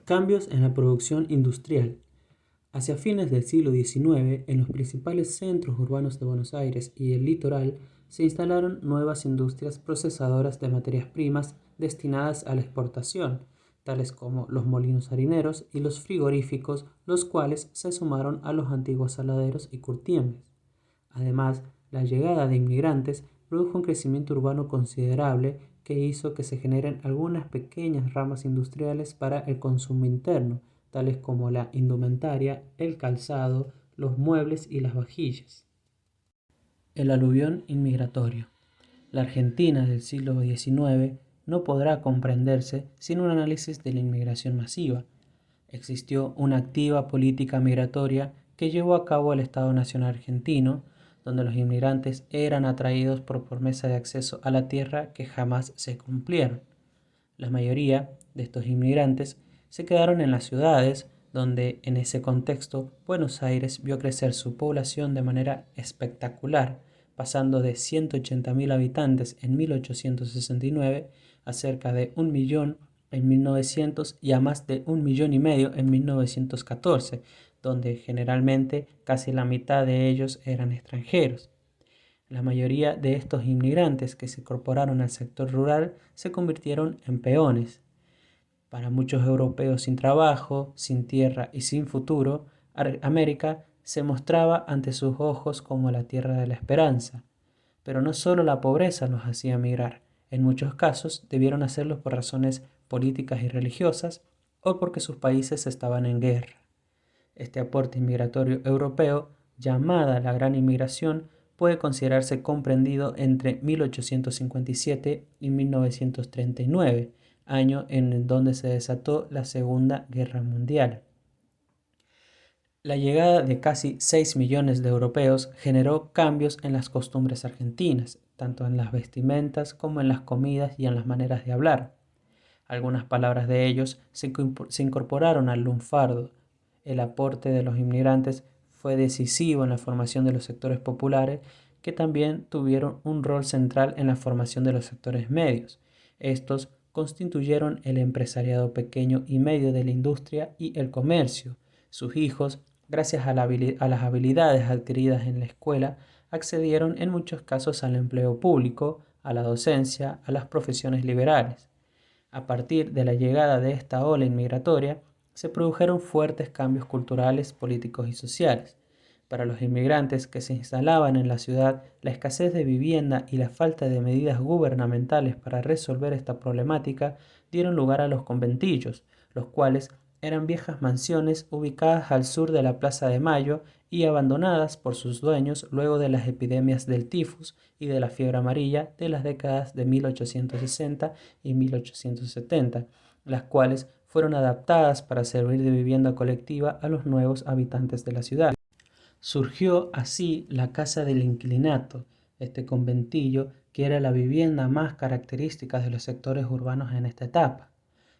Cambios en la producción industrial. Hacia fines del siglo XIX, en los principales centros urbanos de Buenos Aires y el litoral, se instalaron nuevas industrias procesadoras de materias primas destinadas a la exportación, tales como los molinos harineros y los frigoríficos, los cuales se sumaron a los antiguos saladeros y curtiembres. Además, la llegada de inmigrantes produjo un crecimiento urbano considerable que hizo que se generen algunas pequeñas ramas industriales para el consumo interno, tales como la indumentaria, el calzado, los muebles y las vajillas. El aluvión inmigratorio. La Argentina del siglo XIX no podrá comprenderse sin un análisis de la inmigración masiva. Existió una activa política migratoria que llevó a cabo el Estado Nacional argentino, donde los inmigrantes eran atraídos por promesa de acceso a la tierra que jamás se cumplieron. La mayoría de estos inmigrantes se quedaron en las ciudades, donde en ese contexto Buenos Aires vio crecer su población de manera espectacular, pasando de 180.000 habitantes en 1869 a cerca de 1 millón en 1900 y a más de 1,5 millones en 1914, donde generalmente casi la mitad de ellos eran extranjeros. La mayoría de estos inmigrantes que se incorporaron al sector rural se convirtieron en peones. Para muchos europeos sin trabajo, sin tierra y sin futuro, América se mostraba ante sus ojos como la tierra de la esperanza. Pero no solo la pobreza los hacía migrar, en muchos casos debieron hacerlo por razones políticas y religiosas o porque sus países estaban en guerra. Este aporte inmigratorio europeo, llamada la Gran Inmigración, puede considerarse comprendido entre 1857 y 1939, año en donde se desató la Segunda Guerra Mundial. La llegada de casi 6 millones de europeos generó cambios en las costumbres argentinas, tanto en las vestimentas como en las comidas y en las maneras de hablar. Algunas palabras de ellos se incorporaron al lunfardo. El aporte de los inmigrantes fue decisivo en la formación de los sectores populares, que también tuvieron un rol central en la formación de los sectores medios. Estos constituyeron el empresariado pequeño y medio de la industria y el comercio. Sus hijos, gracias a las habilidades adquiridas en la escuela, accedieron en muchos casos al empleo público, a la docencia, a las profesiones liberales. A partir de la llegada de esta ola inmigratoria, se produjeron fuertes cambios culturales, políticos y sociales. Para los inmigrantes que se instalaban en la ciudad, la escasez de vivienda y la falta de medidas gubernamentales para resolver esta problemática dieron lugar a los conventillos, los cuales eran viejas mansiones ubicadas al sur de la Plaza de Mayo y abandonadas por sus dueños luego de las epidemias del tifus y de la fiebre amarilla de las décadas de 1860 y 1870, las cuales fueron adaptadas para servir de vivienda colectiva a los nuevos habitantes de la ciudad. Surgió así la Casa del Inquilinato, este conventillo que era la vivienda más característica de los sectores urbanos en esta etapa.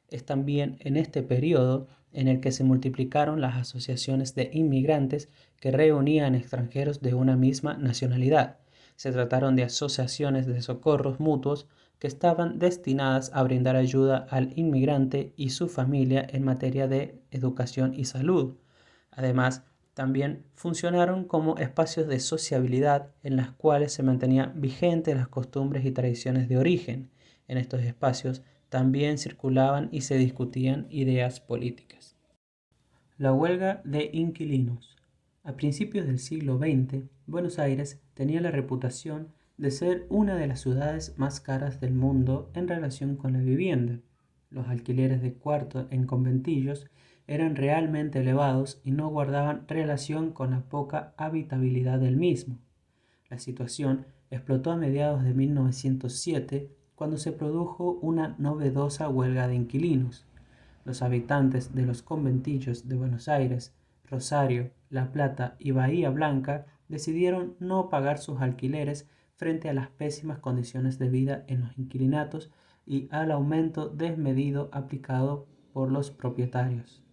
Es también en este periodo en el que se multiplicaron las asociaciones de inmigrantes que reunían extranjeros de una misma nacionalidad. Se trataron de asociaciones de socorros mutuos que estaban destinadas a brindar ayuda al inmigrante y su familia en materia de educación y salud. Además, también funcionaron como espacios de sociabilidad en los cuales se mantenían vigentes las costumbres y tradiciones de origen. En estos espacios también circulaban y se discutían ideas políticas. La huelga de inquilinos. A principios del siglo XX, Buenos Aires tenía la reputación de ser una de las ciudades más caras del mundo en relación con la vivienda. Los alquileres de cuarto en conventillos eran realmente elevados y no guardaban relación con la poca habitabilidad del mismo. La situación explotó a mediados de 1907 cuando se produjo una novedosa huelga de inquilinos. Los habitantes de los conventillos de Buenos Aires, Rosario, La Plata y Bahía Blanca decidieron no pagar sus alquileres frente a las pésimas condiciones de vida en los inquilinatos y al aumento desmedido aplicado por los propietarios.